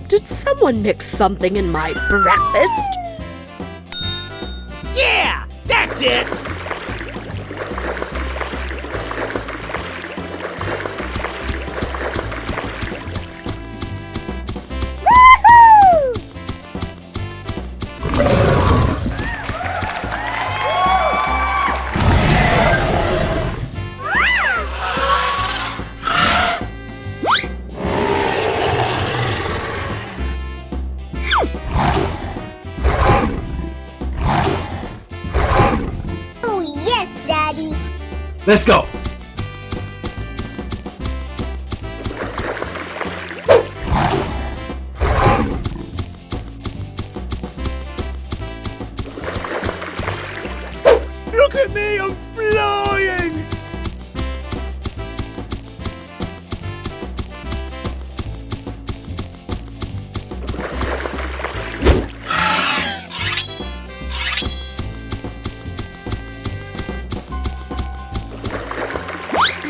Did someone mix something in my breakfast? Yeah, that's it! Let's go! Look at me, I'm flying!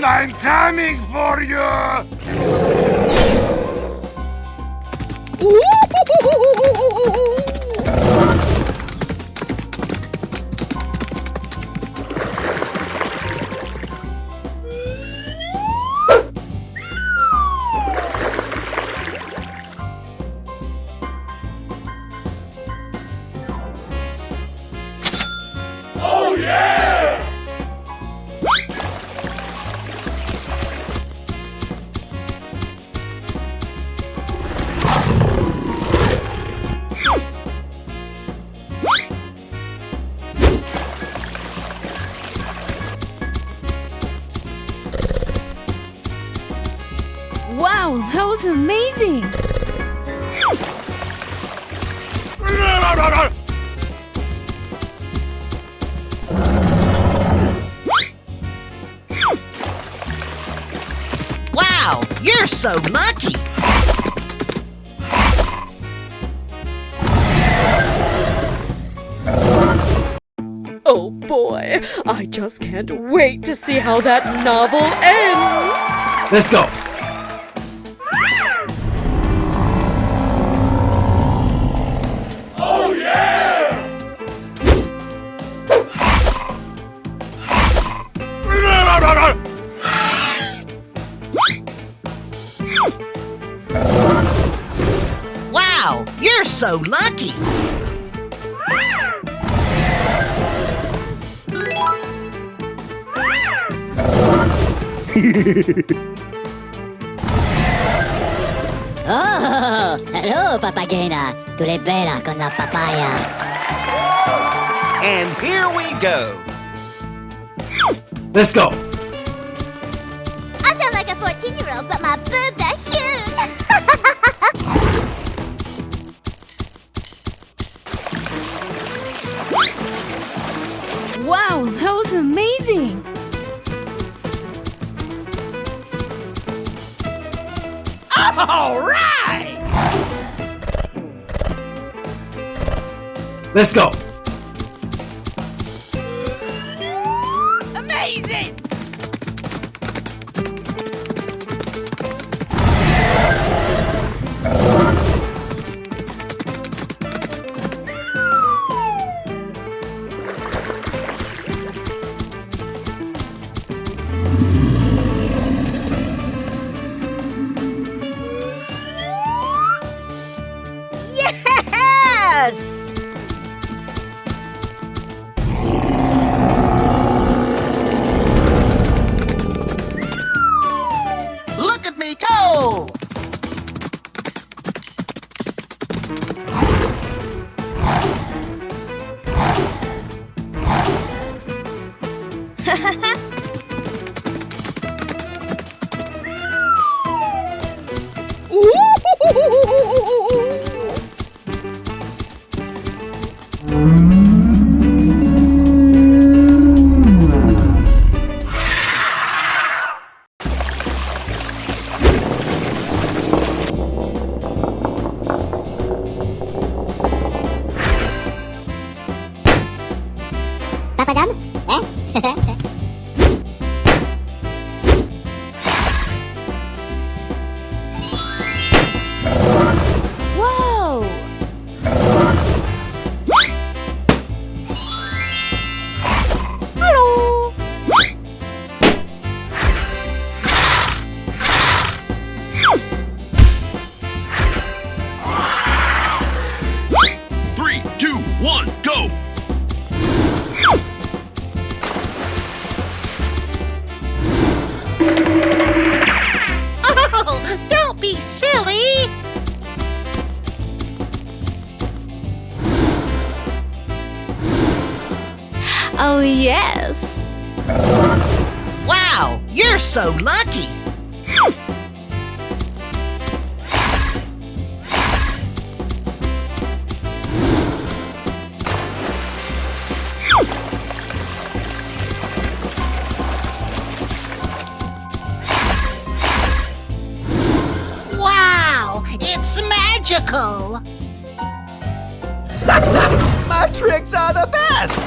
I'm coming for you! Oh yeah! Wow, that was amazing! Wow, you're so lucky! Oh boy, I just can't wait to see how that novel ends! Let's go! Oh yeah! Wow, you're so lucky! Oh, hello, papagena. Tu l'hai bella con la papaya. And here we go! Let's go! I sound like a 14-year-old, but my boobs are huge! Wow, that was amazing! All right! Let's go! Amazing! Yes! Oh, don't be silly! Oh, yes. Wow, you're so lucky! Wow, it's magical! My tricks are the best!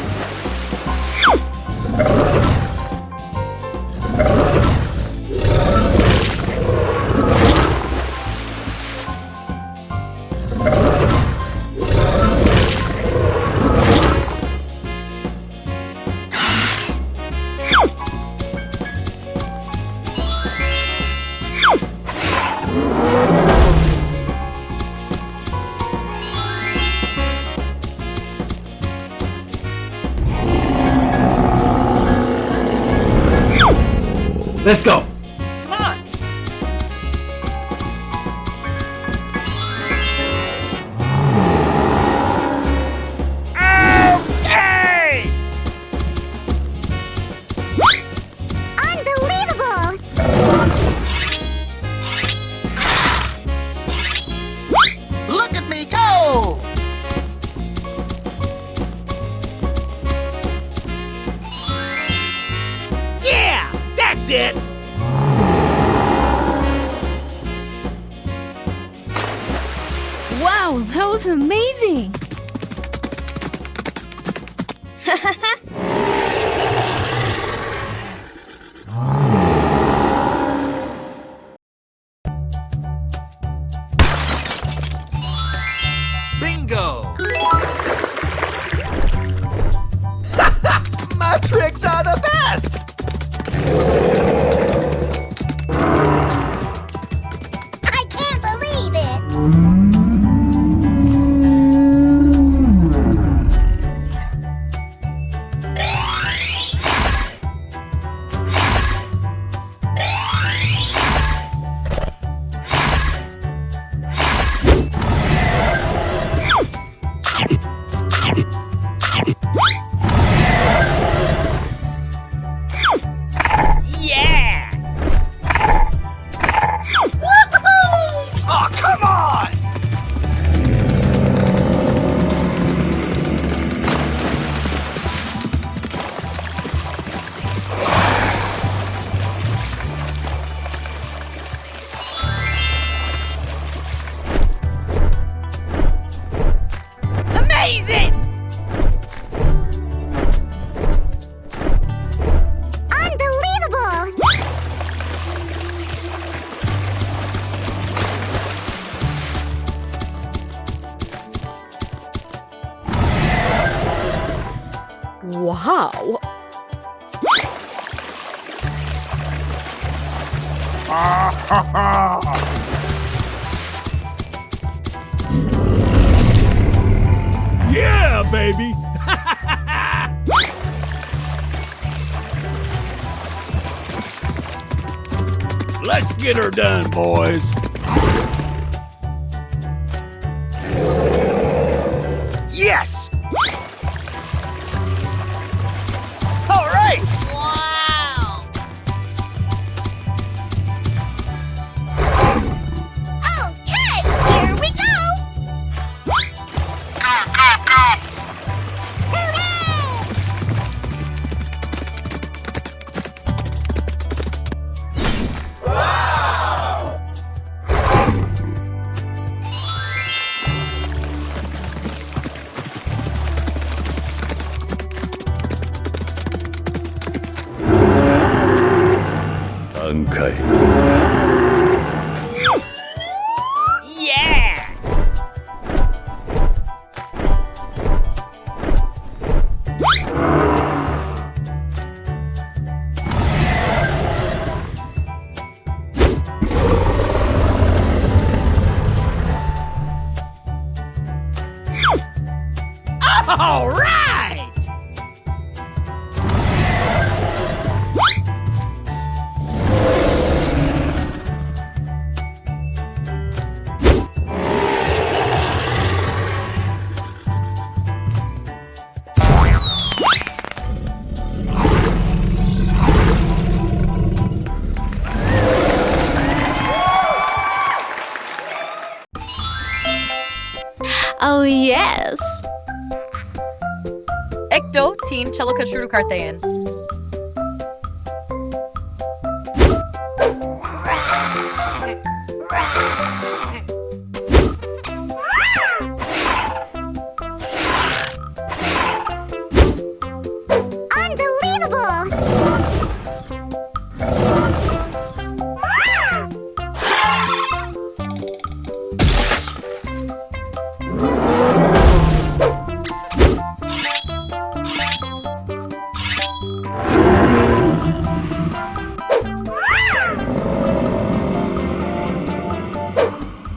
Let's go. Come on. Okay! Unbelievable! Look at me go! Yeah! That's it! Wow, that was amazing. Bingo! My tricks are the best! I can't believe it! Yeah! Oh, come on! Amazing! Unbelievable! Wow. Yeah, baby! Let's get her done, boys. Yes! All right! Wow! Okay, here we go! Hooray! Yeah! All right! yes. Ekto tin chalaka shuru kartayan. Unbelievable!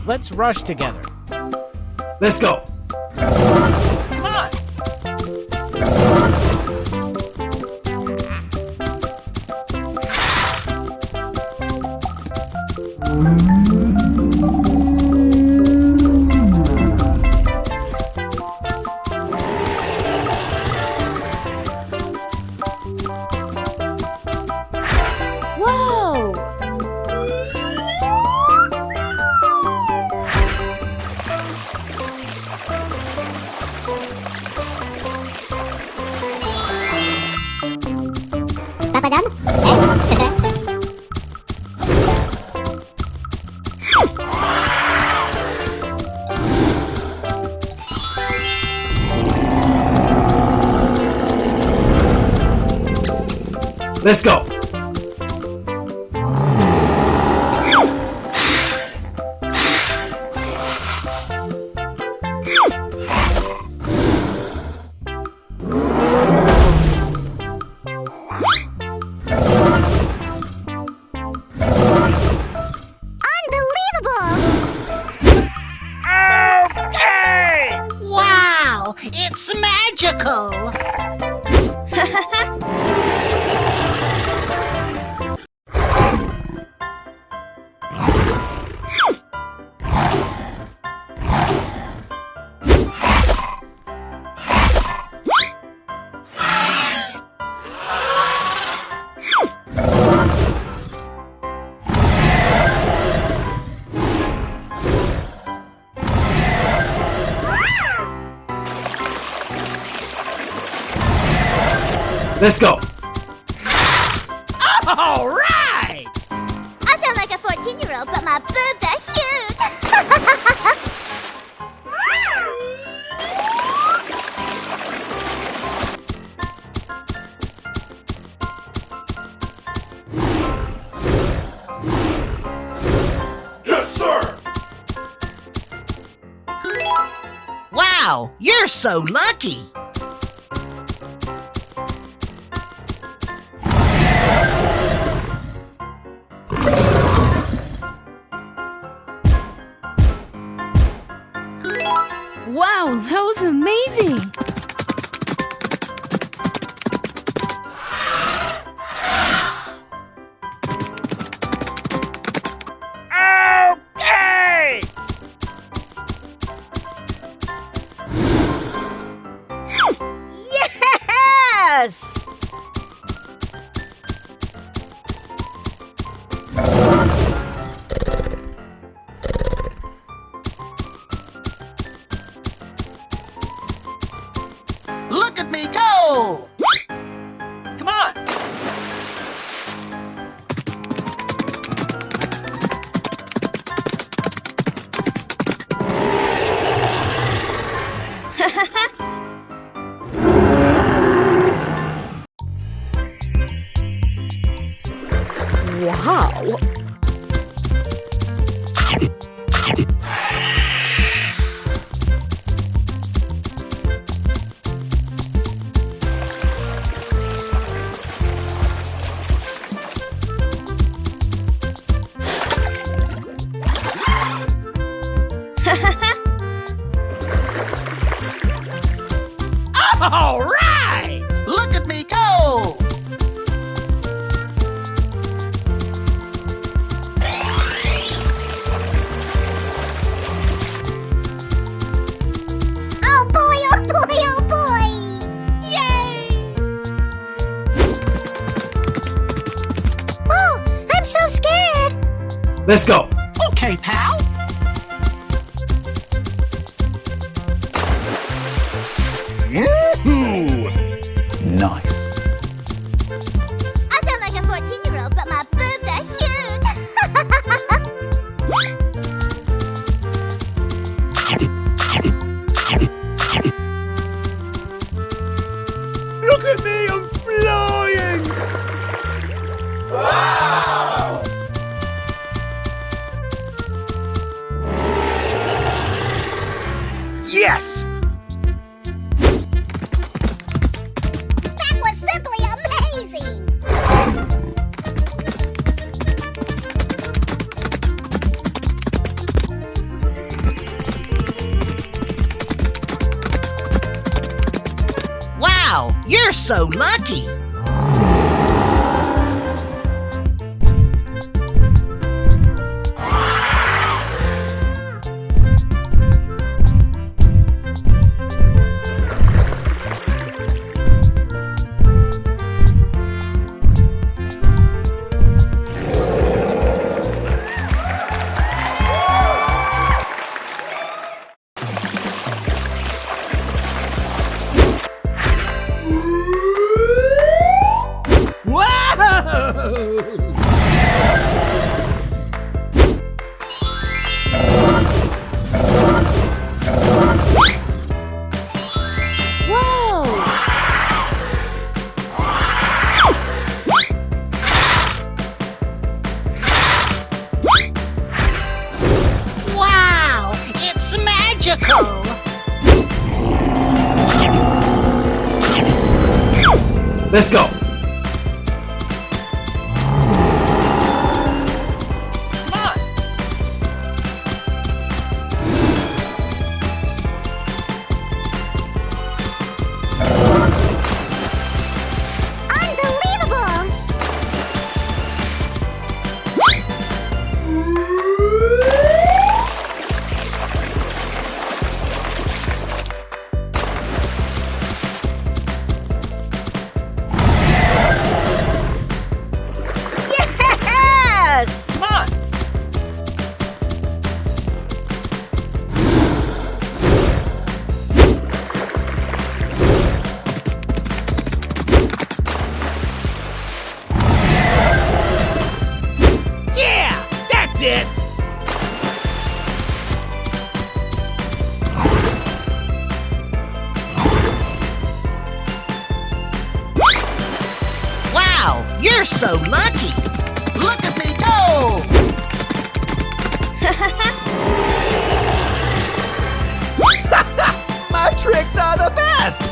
Let's rush together. Let's go. Come on! Whoa! Papadam? Let's go. Unbelievable! Wow, it's magical. Let's go. All right. I sound like a 14-year-old, but my boobs are huge! Yes, sir. Wow, you're so lucky. Wow, that was amazing! Okay. Yes! Look at me go! Come on! Wow! All right! Look at me go! Oh boy, oh boy, oh boy! Yay! Oh, I'm so scared! Let's go. Okay, pal. you're so lucky. Wow, it's magical. Let's go. Unbelievable! Yes! Yeah, that's it. Wow, you're so lucky. Look at me go. My tricks are the best.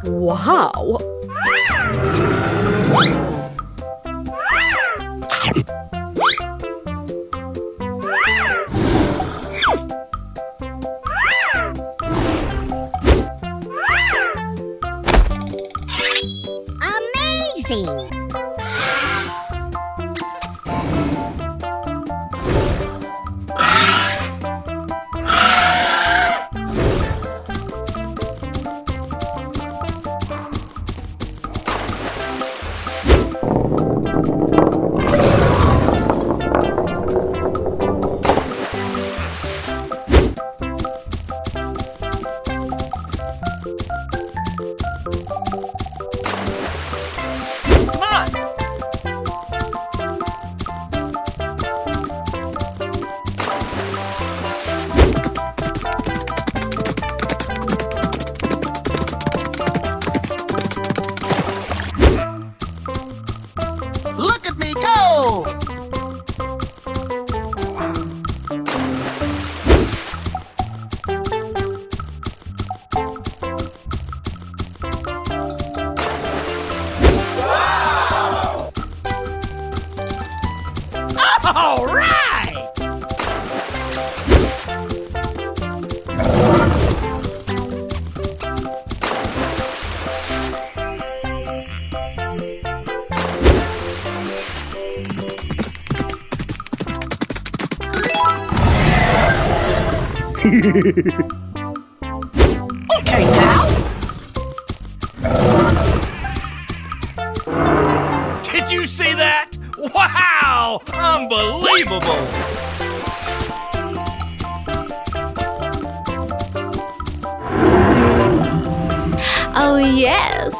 Wow. Amazing! Look at me go. All right. Okay, pal. Did you see that? Wow! Unbelievable! Oh, yes.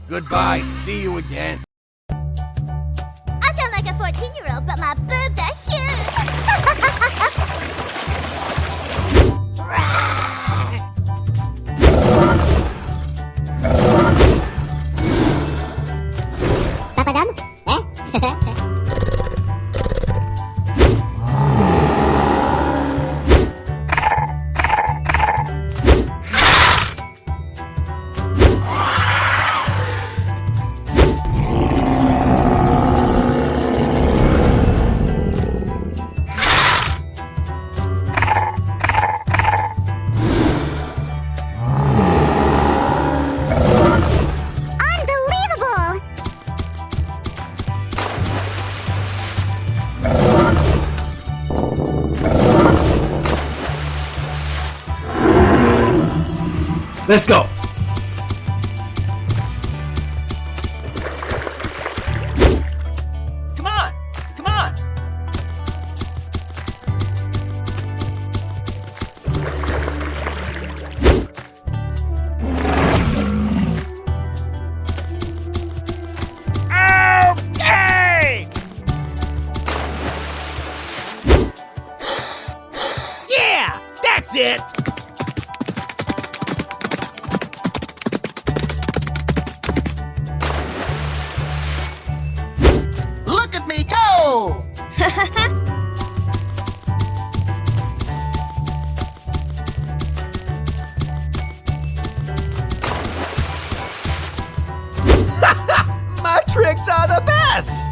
Goodbye. See you again. I sound like a 14-year-old, but my boobs are huge. Papadam? Eh? Unbelievable! Let's go. Come on! Come on! Okay! Yeah! That's it! Look at me go! My tricks are the best!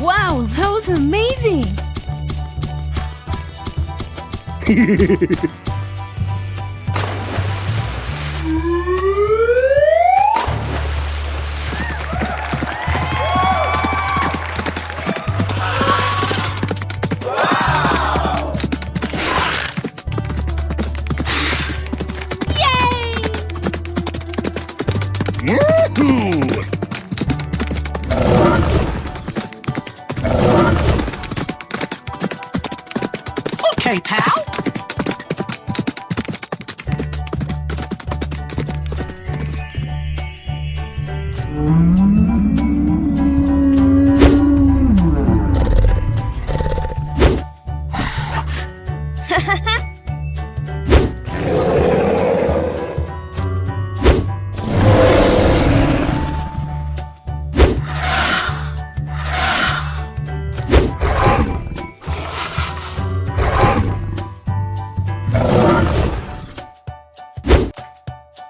Wow, that was amazing! Woohoo! Okay, pal.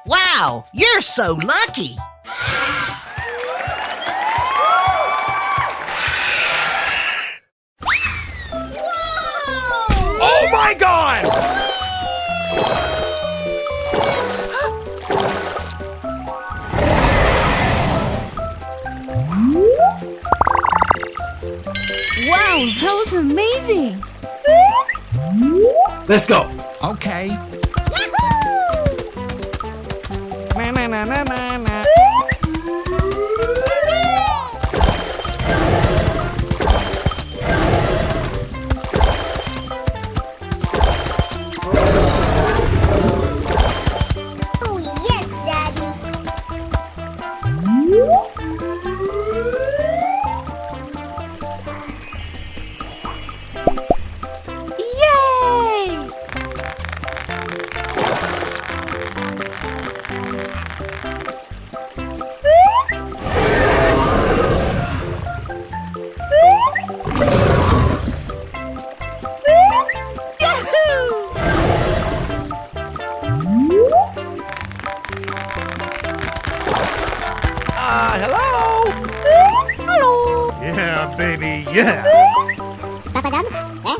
Wow, you're so lucky. Oh my god! Wow, that was amazing! Let's go. Okay. Na na na na na na. Oh, yes, Daddy. Yay! Hello? Hello! Yeah, baby, yeah. Papadam? Eh?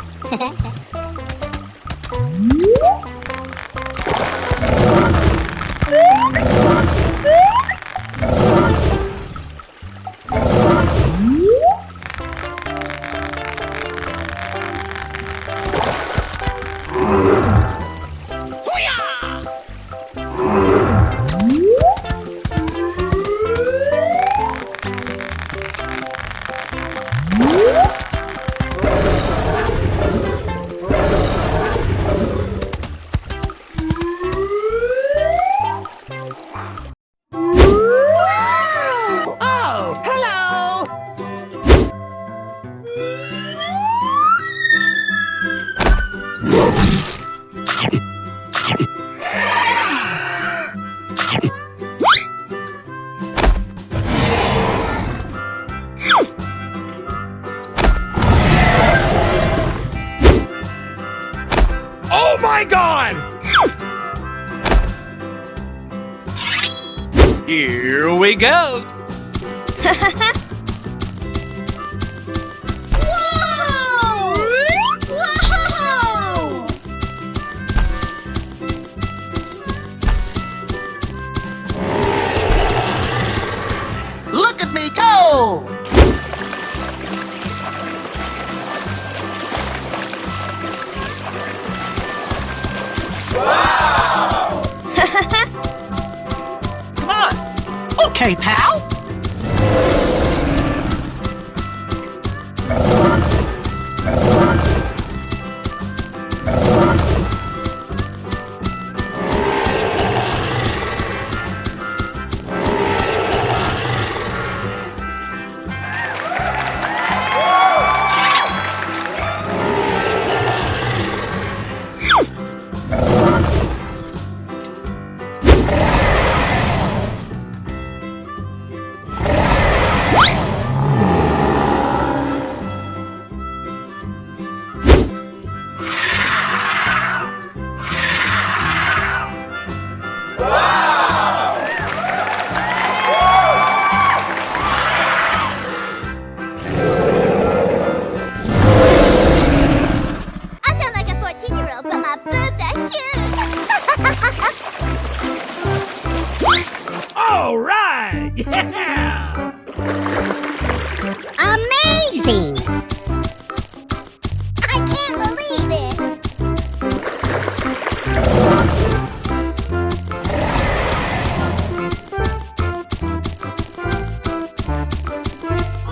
Here we go. Whoa! Look at me go! Come on. Okay, pal. I sound like a 14-year-old, but my boobs are huge. All right! Yeah! Amazing! I can't believe it.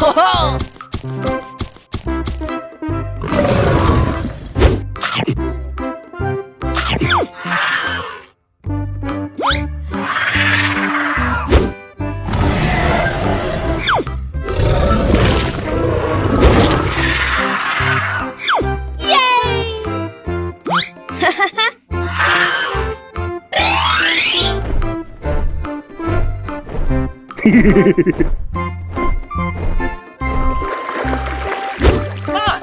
Ho ho! Come on.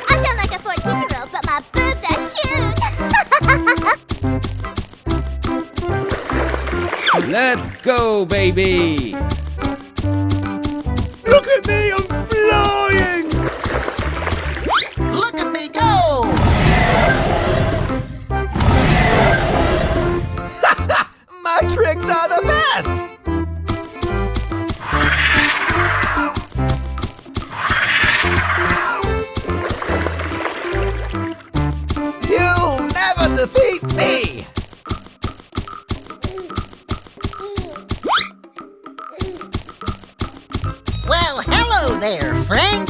I sound like a 14-year-old, but my boobs are huge. Let's go, baby. Look at me, I'm flying! Look at me go! My tricks are the best! You'll never defeat me! Well, hello there, friend.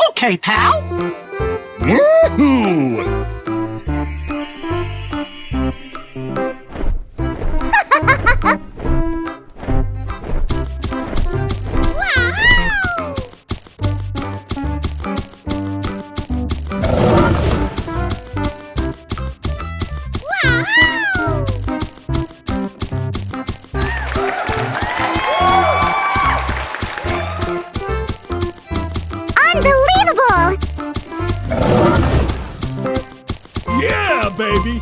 Okay, pal. Woohoo! Unbelievable! Yeah, baby!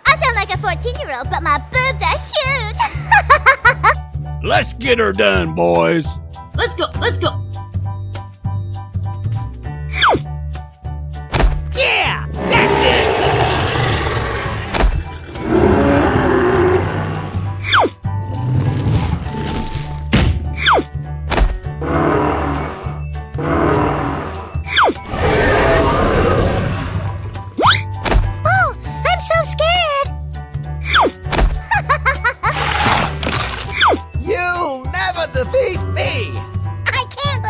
I sound like a 14-year-old, but my boobs are huge. Let's get her done, boys! Let's go, let's go. Yeah! That's it! Oh, I'm so scared. You'll never defeat me! I can't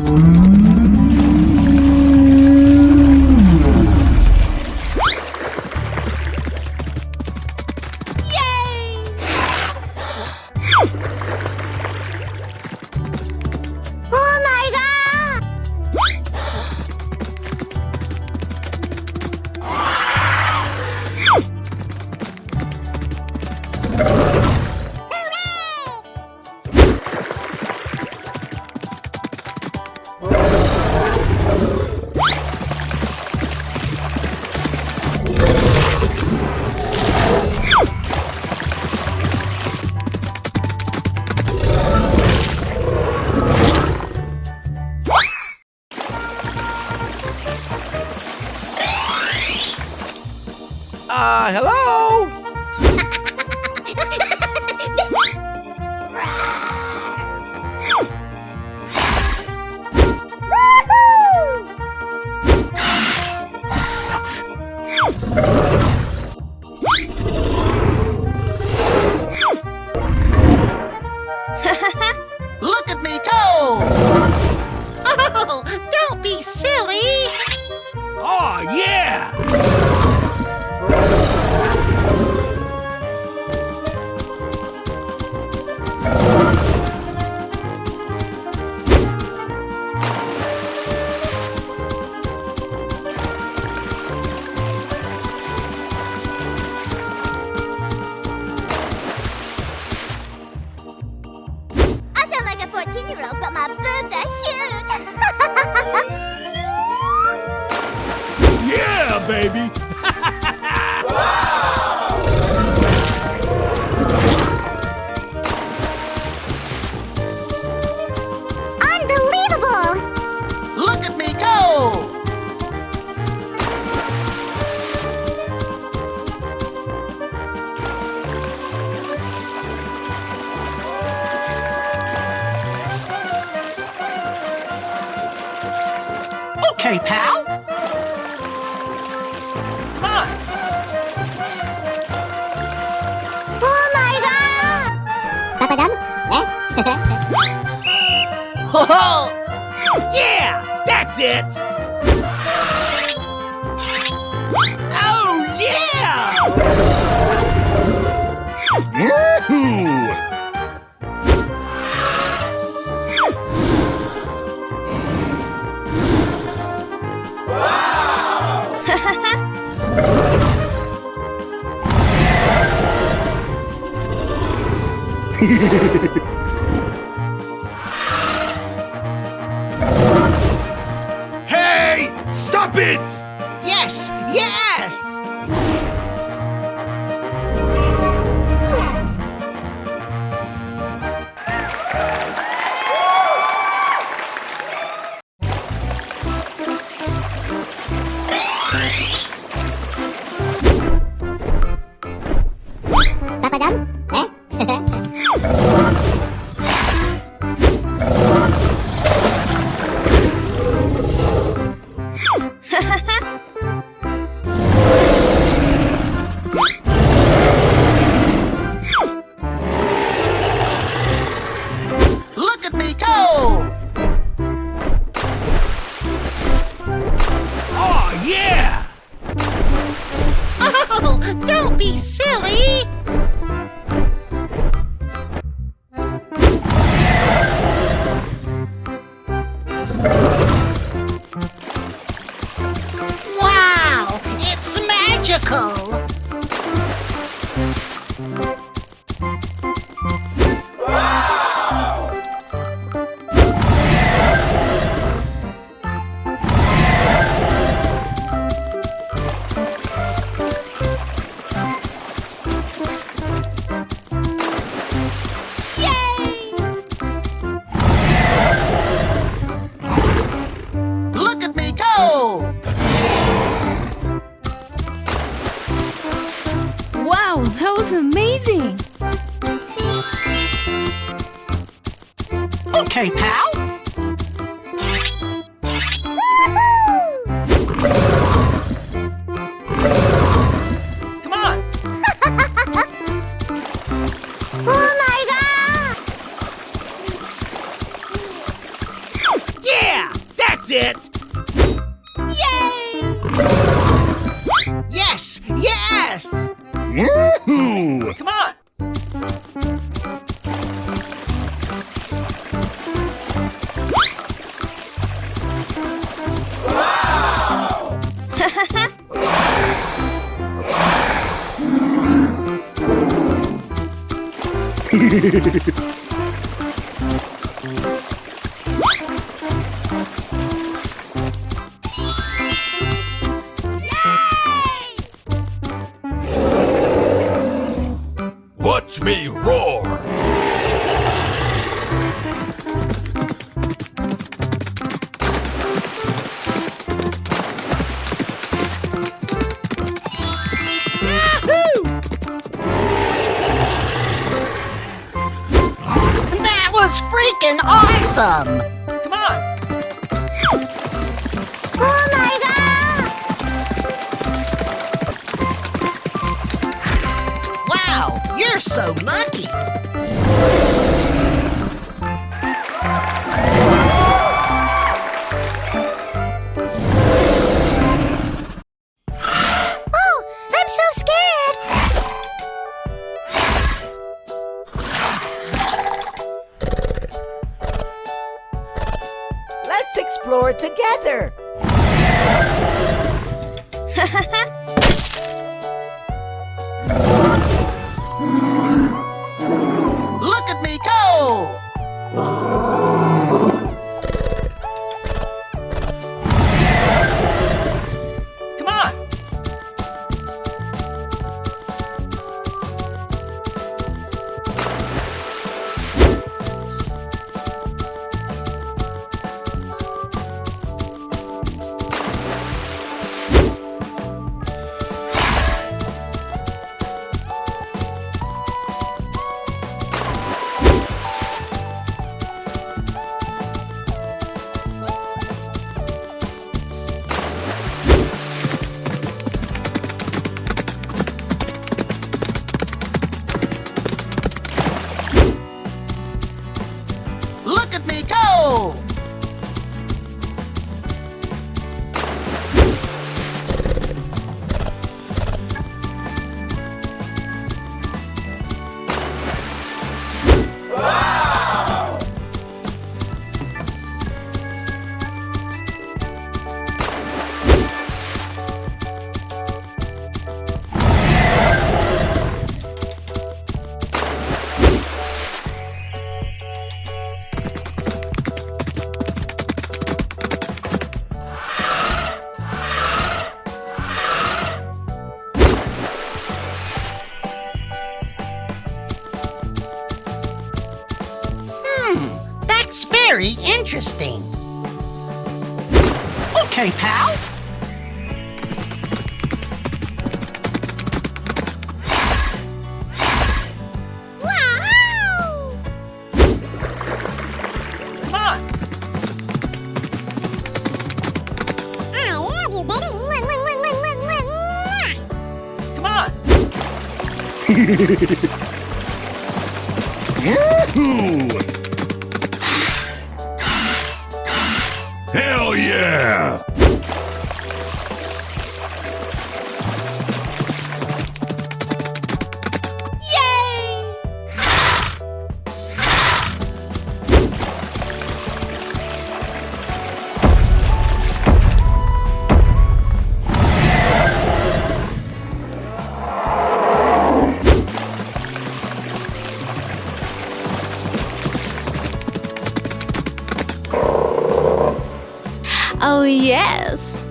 Oh my god! Hello? Look at me go! Oh, don't be silly! Oh, yeah! I sound like a 14-year-old, but my boobs are huge! Yeah, baby! Unbelievable! Look at me go! Okay, pal. Come on. Oh my god! Papadam? Eh? Oh, yeah! That's it! Oh, yeah! Woohoo! Hey! Stop it! Yes, yes! Papadam? Eh? Look at me go! Oh, yeah! Oh, don't be silly! Wow! It's magical! Look at me go! Wow, that was amazing! Okay, pal. Come on. Oh my god! Yeah! That's it! Yay! Yes! Yes! Woohoo! Come on! Watch me roar! That was freaking awesome! Come on! Oh my god! Wow, you're so lucky! Oh, I'm so scared! Let's explore together! Look at me go! Come on! Look at me go! That's very interesting. Okay, pal. Wow! Come on! I love you, baby! Come on! Woohoo! Hell yeah! Yay! Oh, yes.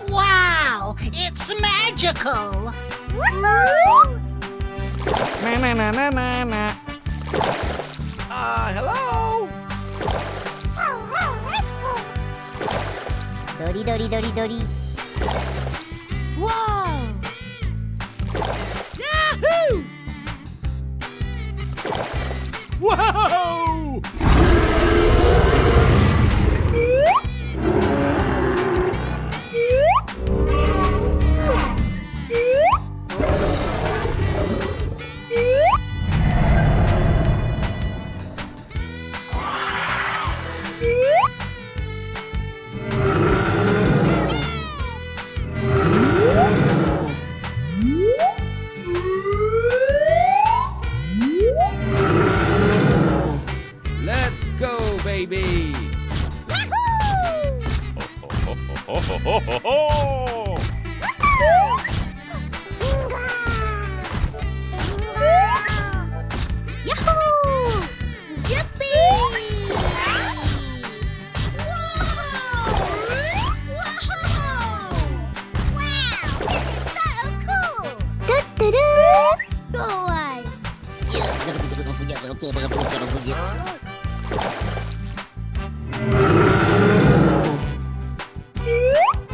Wow, it's magic! magical. Woohoo! Hello? Dori, dori, dori, dori. Whoa! Yahoo! Whoa! Let's go, baby! Yahoo! Yippee! Wow, this is so cool! Go away!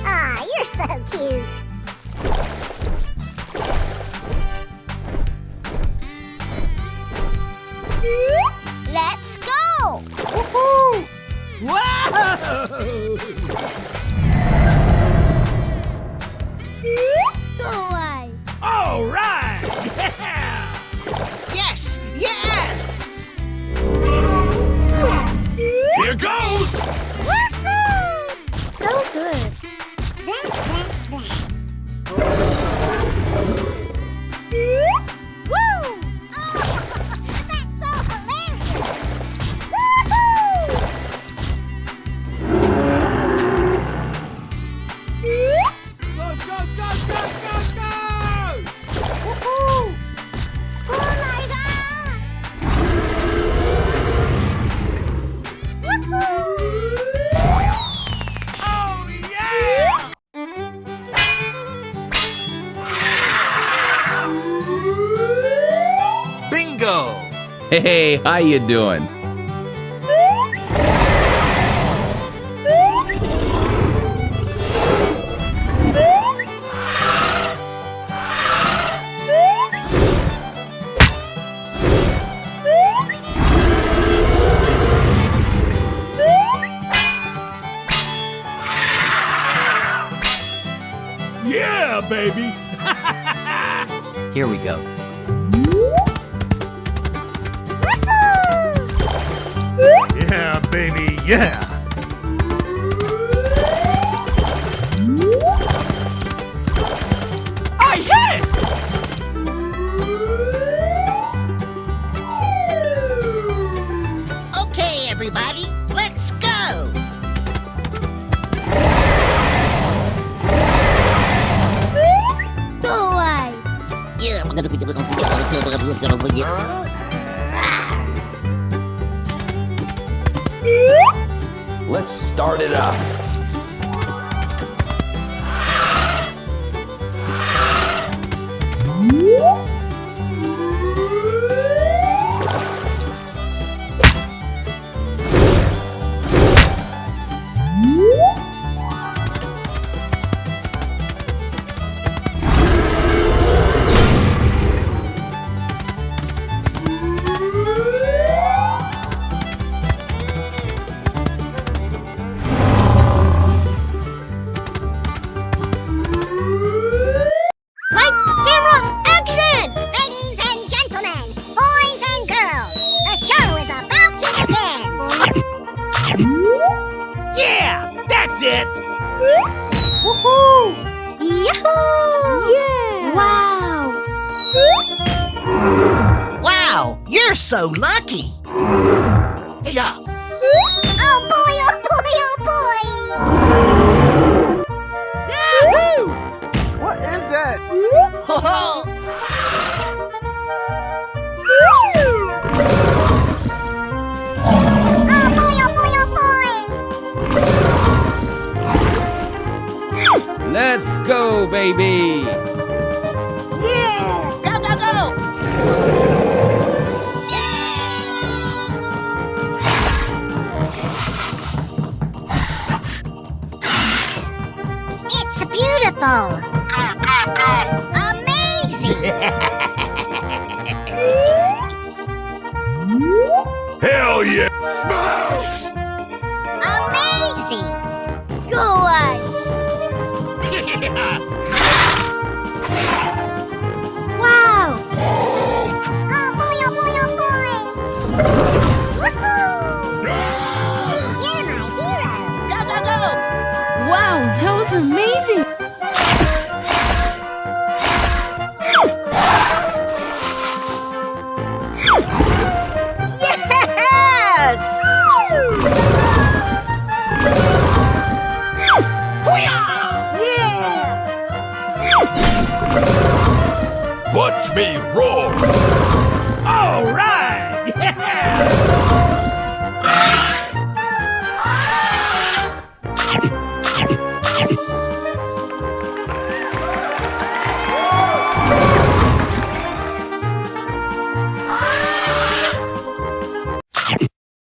Ah, you're so cute! Let's go! Woohoo! Wow! Go away! All right! Yeah! Yes, yes! Here goes! Woohoo! So good! Woo! Oh, that's so hilarious! Woohoo! Go, go, go, go, go, go! Woohoo! Oh my god! Woohoo! Oh, yeah! Bingo! Hey, how you doing? Yeah, baby! Here we go. Yeah, baby, yeah! I hit it! Okay, everybody, let's go! Go away! Let's start it up. Lights, camera, action! Ladies and gentlemen, boys and girls, the show is about to begin! Yeah! That's it! Yahoo! Yeah! Wow! Wow, you're so lucky! Yeah. Oh boy, oh boy, oh boy! Yahoo! What is that? Oh boy, oh boy, oh boy! Let's go, baby! Yeah! Go, go, go! It's beautiful! Amazing! Hell yeah! Smash! Amazing! Go away! Wow! Oh boy, oh boy, oh boy! Woohoo! You're my hero! Go, go, go! Wow, that was amazing! Yes! Yeah! Watch me roar!